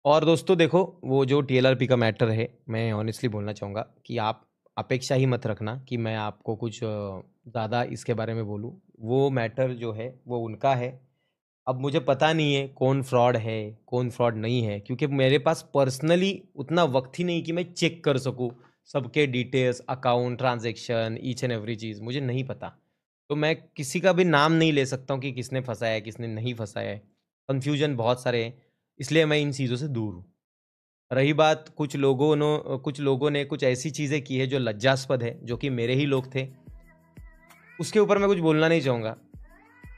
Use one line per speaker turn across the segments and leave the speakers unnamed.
और दोस्तों देखो, वो जो टीएलआरपी का मैटर है, मैं ऑनेस्टली बोलना चाहूँगा कि आप अपेक्षा ही मत रखना कि मैं आपको कुछ ज़्यादा इसके बारे में बोलूँ। वो मैटर जो है वो उनका है। अब मुझे पता नहीं है कौन फ्रॉड है, कौन फ्रॉड नहीं है, क्योंकि मेरे पास पर्सनली उतना वक्त ही नहीं कि मैं चेक कर सकूँ सबके details, account, transaction, each and every चीज़ मुझे नहीं पता। तो मैं किसी का भी नाम नहीं ले सकता हूँ कि किसने फँसाया है, किसने नहीं फँसाया है। कन्फ्यूजन बहुत सारे हैं, इसलिए मैं इन चीज़ों से दूर हूँ। रही बात कुछ लोगों ने कुछ ऐसी चीज़ें की है जो लज्जास्पद है, जो कि मेरे ही लोग थे, उसके ऊपर मैं कुछ बोलना नहीं चाहूँगा।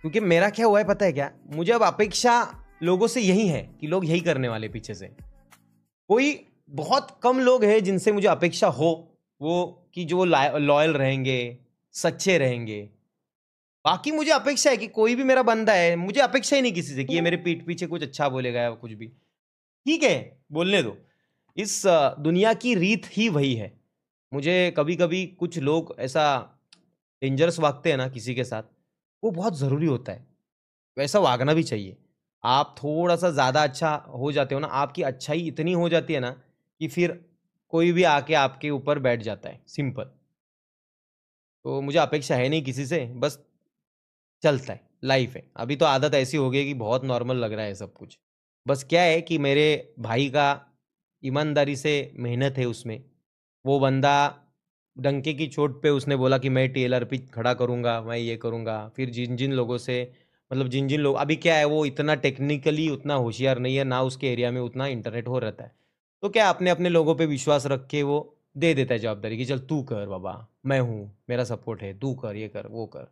क्योंकि मेरा क्या हुआ है पता है क्या? मुझे अब अपेक्षा लोगों से यही है कि लोग यही करने वाले पीछे से। कोई बहुत कम लोग हैं जिनसे मुझे अपेक्षा हो, वो कि जो लॉयल रहेंगे, सच्चे रहेंगे। बाकी मुझे अपेक्षा है कि कोई भी मेरा बंदा है, मुझे अपेक्षा ही नहीं किसी से कि ये मेरे पीठ पीछे कुछ अच्छा बोलेगा या कुछ भी। ठीक है, बोलने दो। इस दुनिया की रीत ही वही है। मुझे कभी-कभी कुछ लोग ऐसा डेंजरस भागते हैं ना किसी के साथ, वो बहुत ज़रूरी होता है। वैसा भागना भी चाहिए। आप थोड़ा-सा ज़्यादा अच्छा हो जाते हो ना, आपकी अच्छाई इतनी हो जाती है ना कि फिर कोई भी आके आपके ऊपर बैठ जाता है, सिंपल। तो मुझे अपेक्षा है नहीं किसी से, बस चलता है, लाइफ़ है। अभी तो आदत ऐसी हो गई है कि बहुत नॉर्मल लग रहा है सब कुछ। बस क्या है कि मेरे भाई का ईमानदारी से मेहनत है उसमें। वो बंदा डंके की चोट पे उसने बोला कि मैं टीएलआरपी खड़ा करूँगा, मैं ये करूँगा। फिर जिन-जिन लोगों से मतलब जिन-जिन लोग अभी क्या है वो इतना टेक्निकली उतना होशियार नहीं है, ना उसके एरिया में उतना इंटरनेट हो रहता है। तो क्या अपने-अपने लोगों पे विश्वास रख के वो दे देता है जवाबदारी कि चल तू कर बाबा, मैं हूँ, मेरा सपोर्ट है, तू कर, ये कर, वो कर।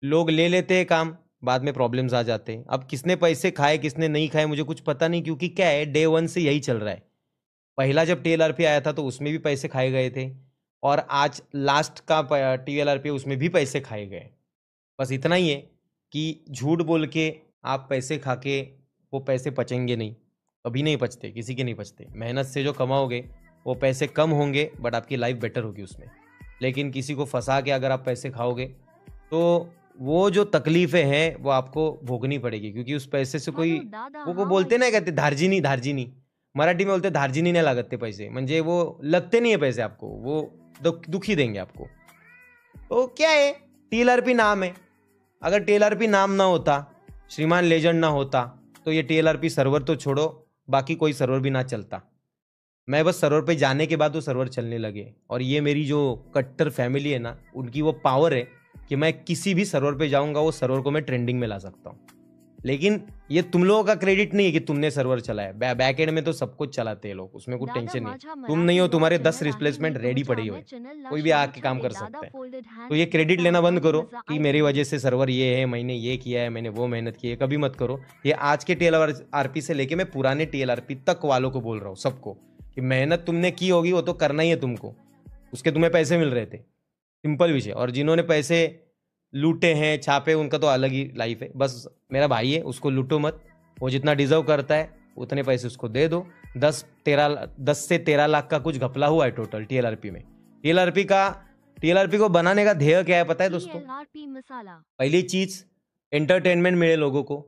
लोग ले लेते हैं काम, बाद में प्रॉब्लम्स आ जाते हैं। अब किसने पैसे खाए, किसने नहीं खाए मुझे कुछ पता नहीं, क्योंकि क्या है डे 1 से यही चल रहा है। पहला जब टीएलआरपी आया था तो उसमें भी पैसे खाए गए थे और आज लास्ट का टीएलआरपी उसमें भी पैसे खाए गए। बस इतना ही है कि झूठ बोल के आप पैसे खा के वो पैसे पचेंगे नहीं, कभी नहीं पचते, किसी के नहीं पचते। मेहनत से जो कमाओगे वो पैसे कम होंगे बट आपकी लाइफ बेटर होगी उसमें। लेकिन किसी को फंसा के अगर आप पैसे खाओगे तो वो जो तकलीफ़ें हैं वो आपको भोगनी पड़ेगी, क्योंकि उस पैसे से कोई वो बोलते नाही का ते धार्जिनी धार्जिनी. मराठी में बोलते धार्जिनी नाही लागत ते पैसे. म्हणजे वो लगते नहीं है पैसे आपको, वो दुखी देंगे आपको. तो क्या है, टीएलआरपी नाम है. अगर टीएलआरपी नाम ना होता, श्रीमान लेजेंड ना होता, तो ये टीएलआरपी सर्वर तो छोड़ो, बाकी कोई सर्वर भी ना चलता. मैं बस सर्वर पे जाने के बाद वो सर्वर चलने लगे, और ये मेरी जो कट्टर फैमिली है ना, उनकी वो पावर है कि मैं किसी भी सर्वर पे जाऊंगा, वो सर्वर को मैं ट्रेंडिंग में ला सकता हूँ. लेकिन ये तुम लोगों का क्रेडिट नहीं है कि तुमने सर्वर चलाया. बैक एंड में तो सब कुछ चलाते हैं लोग, उसमें कुछ
दादा
टेंशन नहीं
माझा
है. तुम नहीं हो,
मराठी वॉर
तुम्हारे 10
चॅनल आहे. मी
रिप्लेसमेंट रेडी
तुमच्या
पड़े हुए
आम्या
हैं.
चॅनलला
कोई भी आके
शुभेच्छा
काम
दे.
कर
दादा
सकता है.
फोल्डेड
तो
हँड्स
ये क्रेडिट
तुमचा
लेना बंद
व्हिडिओ
करो
मजा
कि
आई
मेरी
गई.
वजह से सर्वर ये है, मैंने ये किया है, मैंने वो मेहनत की है. कभी मत करो. ये आज के टीएलआरपी से लेके मैं पुराने टीएलआरपी तक वालों को बोल रहा हूँ, सबको, कि मेहनत तुमने की होगी वो तो करना ही है तुमको. उसके तुम्हें पैसे मिल रहे थे, सिंपल विषय. और जिन्होंने पैसे लूटे हैं, छापे, उनका तो अलग ही लाइफ है. बस मेरा भाई है, उसको लूटो मत. वो जितना डिजर्व करता है उतने पैसे उसको दे दो. 10 से 13 लाख का कुछ घपला हुआ है टोटल टीएलआरपी में. टीएलआरपी को बनाने का ध्येय क्या है पता है दोस्तों?
TLRP मसाला.
पहली चीज, एंटरटेनमेंट मिले लोगों को.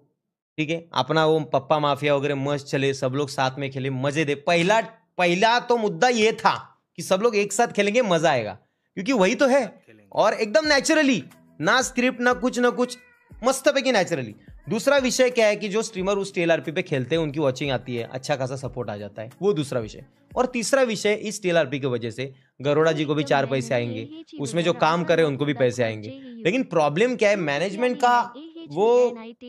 ठीक है, अपना वो पप्पा माफिया वगैरह मस्त चले, सब लोग साथ में खेले, मजे दे. पहला पहला तो मुद्दा ये था कि सब लोग एक साथ खेलेंगे, मजा आएगा, क्योंकि वही तो है. और एकदम नेचुरली, ना स्क्रिप्ट ना कुछ, मस्त पैकी नेचुरली. दूसरा विषय क्या है कि जो स्ट्रीमर उस टीएलआरपी पे खेलते हैं उनकी वॉचिंग आती है, अच्छा खासा सपोर्ट आ जाता है, वो दूसरा विषय. और तीसरा विषय, इस टीएलआरपी की वजह से गरोड़ा जी को भी 4 पैसे आएंगे, उसमें जो काम करे उनको भी पैसे आएंगे. लेकिन प्रॉब्लम क्या है, मैनेजमेंट का वो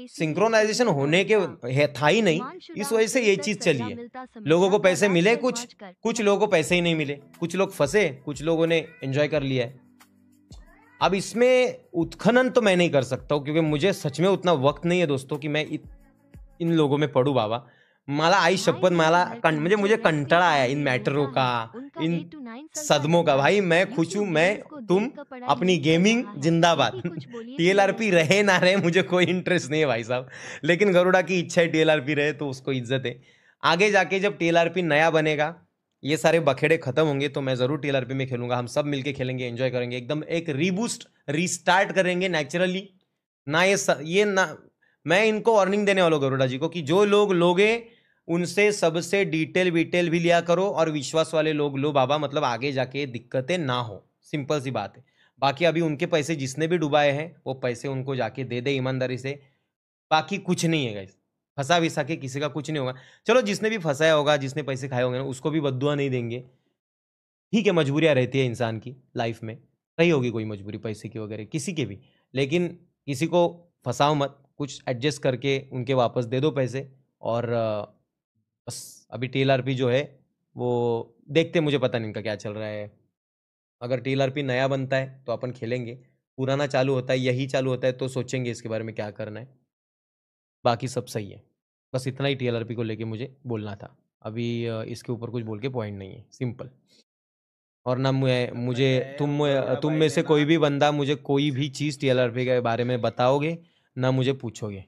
सिंक्रोनाइजेशन होने के था ही नहीं. इस वजह से ये चीज चली है. लोगों को पैसे मिले, कुछ कुछ लोगों को पैसे ही नहीं मिले, कुछ लोग फंसे, कुछ लोगों ने एंजॉय कर लिया है. अब इसमें उत्खनन तो मैं नहीं कर सकता हूँ, क्योंकि मुझे सच में उतना वक्त नहीं है दोस्तों कि मैं इन लोगों में पडू बाबा. मला आई शपथ, म्हणजे मुझे कंटाळा आया इन मैटरों का, इन सदमों का. भाई मैं खुश हूं, मैं तुम अपनी गेमिंग जिंदाबाद. टीएलआरपी रहे ना रहे मुझे कोई इंटरेस्ट नहीं है भाई साहब. लेकिन गरुड़ा की इच्छा है टीएलआरपी रहे, तो उसको इज्जत है. आगे जाके जब टीएलआरपी नया बनेगा, ये सारे बखेड़े खत्म होंगे, तो मैं जरूर टीएलआरपी में खेलूंगा. हम सब मिलके खेलेंगे, एंजॉय करेंगे, एकदम एक रीबूस्ट रीस्टार्ट करेंगे नेचुरली. ना ये ना मैं इनको वार्निंग देने वाला हूं गरुड़ा जी को कि जो लोग लोगे उनसे सबसे डिटेल विटेल भी लिया करो और विश्वास वाले लोग लो बाबा, मतलब आगे जाके दिक्कतें ना हो, सिंपल सी बात है। बाकी अभी उनके पैसे जिसने भी डुबाए हैं वो पैसे उनको जाके दे दे ईमानदारी से, बाकी कुछ नहीं है गाइस। फंसा विसा के किसी का कुछ नहीं होगा। चलो जिसने भी फंसाया होगा, जिसने पैसे खाए होंगे ना, उसको भी बद्दुआ नहीं देंगे। ठीक है, मजबूरियाँ रहती है इंसान की लाइफ में, रही होगी कोई मजबूरी पैसे की वगैरह, किसी के भी, लेकिन किसी को फंसाओ मत, कुछ एडजस्ट करके उनके वापस दे दो पैसे। और बस अभी टीएलआरपी जो है वो देखते, मुझे पता नहीं इनका क्या चल रहा है। अगर टीएलआरपी नया बनता है तो अपन खेलेंगे, पुराना चालू होता है, यही चालू होता है तो सोचेंगे इसके बारे में क्या करना है। बाकी सब सही है, बस इतना ही टीएलआरपी को लेके मुझे बोलना था। अभी इसके ऊपर कुछ बोल के पॉइंट नहीं है, सिंपल। और ना
अपना
मुझे
क्या है,
तुम
वो गरुड़ा
तुम
भाई
में
ने
से
ना
कोई भी बंदा मुझे कोई भी चीज़ टीएलआरपी के बारे में बताओगे ना मुझे पूछोगे,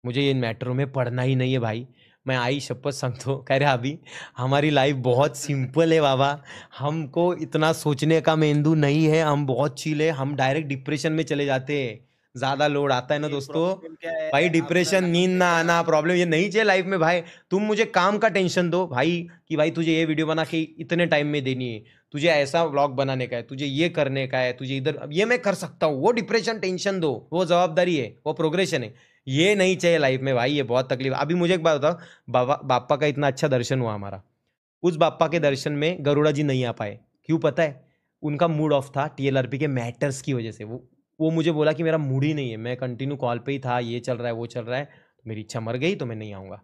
मुझे ये मैटरों में पढ़ना ही नहीं है भाई। मैं आई शपथ सांगतो, कह रहे अभी हमारी लाइफ बहुत सिंपल है बाबा, हमको इतना सोचने का मेंदू नहीं है, हम बहुत चिल है, हम डायरेक्ट डिप्रेशन में चले जाते हैं। ज़्यादा लोड आता है ना
नहीं,
दोस्तों,
प्रॉब्लम क्या है
भाई
अपना
डिप्रेशन,
लाइफ
नींद ना
देखो
आना,
अभी।
प्रॉब्लम ये नहीं चाहिए लाइफ में भाई। तुम मुझे काम का टेंशन दो भाई, कि भाई तुझे ये वीडियो बना के इतने टाइम में देनी है, तुझे ऐसा व्लॉग बनाने का है, तुझे ये करने का है, तुझे इधर, अब ये मैं कर सकता हूँ, वो डिप्रेशन टेंशन दो, वो जवाबदारी है, वो प्रोग्रेशन है। ये नहीं चाहिए लाइफ में भाई, ये बहुत तकलीफ। अभी मुझे एक बात बताओ, बाबा बाप्पा का इतना अच्छा दर्शन हुआ हमारा, उस बाप्पा के दर्शन में गरुड़ा जी नहीं आ पाए, क्यों पता है? उनका मूड ऑफ था टीएलआरपी के मैटर्स की वजह से। वो मुझे बोला कि मेरा मूड ही नहीं है, मैं कंटिन्यू कॉल पे ही था, ये चल रहा है वो चल रहा है, तो मेरी इच्छा मर गई, तो मैं नहीं आऊँगा।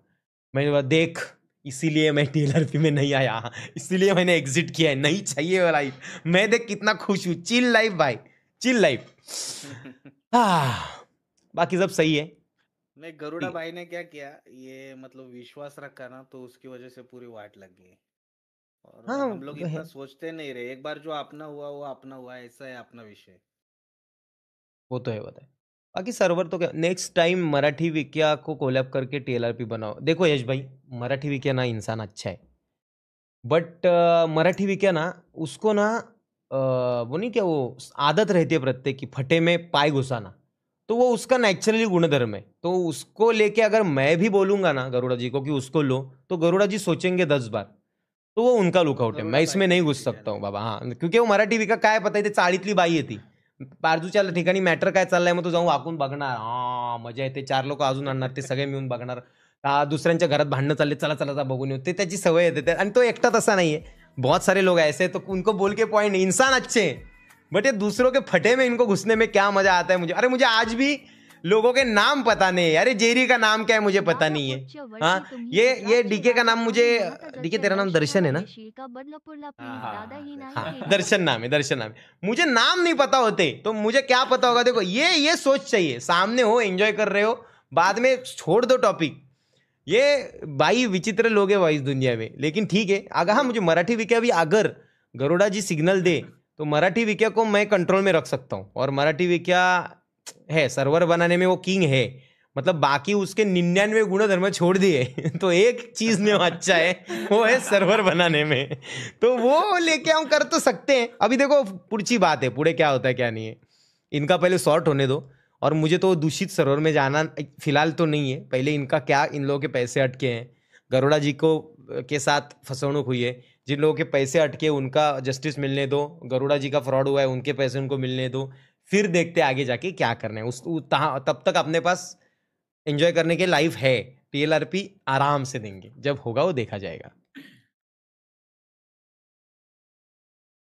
मैंने बोला देख, इसीलिए मैं टीएलआरपी में नहीं आया, इसीलिए मैंने एग्जिट किया है, नहीं चाहिए वो लाइफ। मैं देख कितना खुश हूँ, चिल लाइफ भाई, चिल लाइफ। बाकी सब सही है।
नहीं, गरुड़ा भाई ने क्या किया, ये मतलब विश्वास रखा ना, तो उसकी वजह से पूरी वाट लग गई। और
हाँ
हम लोग
तो है,
इतना सोचते नहीं रहे, एक बार जो अपना हुआ वो अपना हुआ, ऐसा है अपना विषय।
वो तो है, बताए। बाकी सर्वर तो क्या, नेक्स्ट टाइम मराठी विकिया को कोलैब करके टीएलआरपी बनाओ। देखो यश भाई, मराठी विकिया ना इंसान अच्छा है, बट मराठी विकिया ना, उसको ना वो नहीं क्या, वो आदत रहती है प्रत्येक की फटे में पाय घुसाना, तो वो उसका नेचुरली गुणधर्म है। तो उसको लेके अगर मैं भी बोलूंगा ना गरुड़ा जी को कि उसको लो, तो गरुड़ा जी सोचेंगे 10 बार। तो वो उनका
वो
लुकआउट है, मैं
गरुड़ा भाई
इसमें
का
नहीं घुस
डिसीजन
सकता हूँ
है।
बाबा। हाँ, क्योंकि वो मराठी विका काय पता इथे चाळीतली बाई येते, बाजूच्या ठिकाणी मॅटर काय चाललंय, मग तो जाऊन वाकून बघणार, हा मजा येते, 4 लोक अजून आणणार, ते सगळे मिळून बघणार, दुसऱ्यांच्या घरात भांडणं चालले, चला चला जा बघून येऊ, ते त्याची सवय येते। आणि तो एकटा तसा नाहीये, बहुत सारे लोग ऐसे हैं, तो उनको बोल के पॉइंट नहीं, इंसान अच्छे हैं, बट ये दूसरों के फटे में इनको घुसने में क्या मजा आता है मुझे। अरे मुझे आज भी लोगों के नाम पता नहीं है, अरे जेरी का नाम क्या है मुझे पता
दादा
नहीं है।
पुढच्या
हाँ,
वर्षी तुम्ही
ये
गुजरातचे
डीके का
राजा
नाम मुझे,
म्हणून
डीके
जहाजाच्या
तेरा नाम दर्शन है ना?
दर्शनाला येशील का बदलापूरला
हाँ
प्लीज?
हाँ
दादा
हाँ,
ही नाही
दर्शन।
हाँ,
केली.
दर्शन नाम है, दर्शन नाम है। मुझे नाम नहीं पता होते तो मुझे क्या पता होगा। देखो ये सोच चाहिए, सामने हो, एंजॉय कर रहे हो, बाद में छोड़ दो टॉपिक। ये भाई विचित्र लोग हैं भाई इस दुनिया में, लेकिन ठीक है। अगर हाँ,
नहीं,
मुझे मराठी विक्या भी अगर गरुड़ा जी सिग्नल दे तो मराठी विक्या को मैं कंट्रोल में रख सकता हूँ। और मराठी विक्या है, सर्वर बनाने में वो किंग है, मतलब बाकी उसके 99 गुणधर्म छोड़ दिए तो एक चीज में वो अच्छा है, वो है सर्वर बनाने में। तो वो लेके हम कर तो सकते हैं। अभी देखो पुढची बात है, पुढे क्या होता है क्या नहीं है, इनका पहले सॉर्ट होने दो। और मुझे तो दूषित सर्वर में जाना फिलहाल तो नहीं है, पहले इनका क्या, इन लोगों के पैसे अटके हैं, गरुड़ा जी को के साथ फसवणूक हुई है, जिन लोगों के पैसे अटके उनका जस्टिस मिलने दो, गरुड़ा जी का फ्रॉड हुआ है उनके पैसे उनको मिलने दो, फिर देखते आगे जाके क्या करना है। तब तक अपने पास एंजॉय करने के लाइफ है, टीएलआरपी आराम से देंगे, जब होगा वो देखा जाएगा।